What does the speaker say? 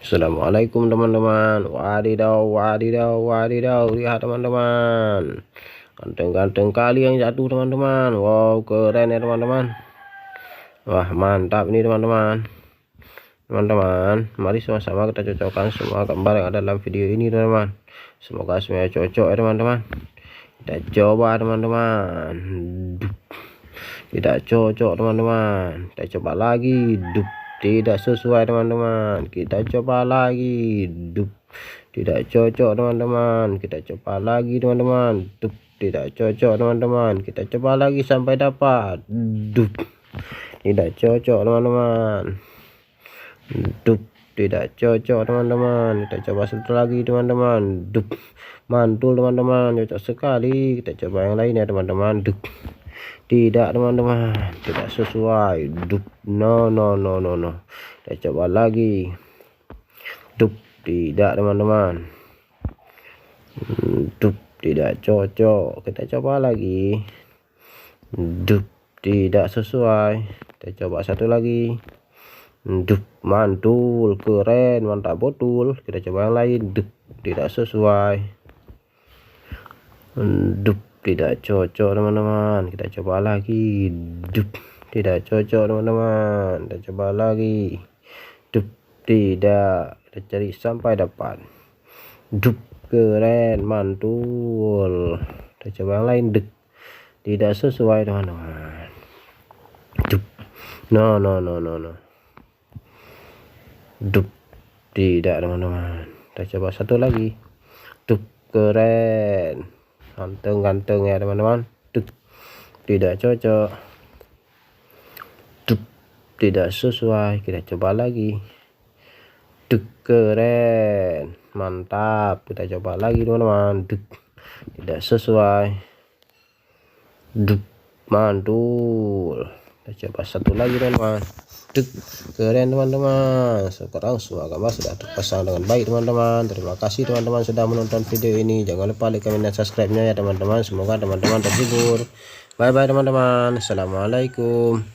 Assalamualaikum teman-teman. Wadidaw, wadidaw, wadidaw. Lihat teman-teman. Ganteng-ganteng kali yang jatuh teman-teman. Wow, keren ya teman-teman. Wah, mantap ini teman-teman. Teman-teman, mari sama-sama kita cocokkan semua gambar yang ada dalam video ini teman-teman. Semoga semuanya cocok ya teman-teman. Kita coba teman-teman. Tidak cocok teman-teman. Kita coba lagi. Tidak sesuai teman-teman, kita coba lagi. Tidak cocok teman-teman, kita coba lagi teman-teman. Tidak cocok teman-teman, kita coba lagi sampai dapat. Tidak cocok teman-teman. Tidak cocok teman-teman, kita coba satu lagi teman-teman. Mantul teman-teman, cocok sekali. Kita coba yang lain ya teman-teman. Tidak teman-teman, tidak sesuai. No. Kita coba lagi. Tidak teman-teman. Tidak cocok. Kita coba lagi. Tidak sesuai. Kita coba satu lagi. Mantul, keren, mantap betul. Kita coba yang lain. Tidak sesuai. Tidak cocok teman-teman, kita coba lagi. Tidak cocok teman-teman, kita coba lagi. Tidak, kita cari sampai dapat. Keren, mantul. Kita coba yang lain. Tidak sesuai teman-teman. No. Tidak teman-teman, kita coba satu lagi. Keren, ganteng ya teman-teman. Tidak cocok. Tidak sesuai, kita coba lagi. Keren, mantap. Kita coba lagi teman-teman. Tidak sesuai. Mantul. Kita coba satu lagi teman-teman. Keren teman-teman. Sekarang semua gambar sudah terpasang dengan baik teman-teman. Terima kasih teman-teman sudah menonton video ini. Jangan lupa like, comment, dan subscribe-nya ya teman-teman. Semoga teman-teman terhibur. Bye bye teman-teman. Assalamualaikum.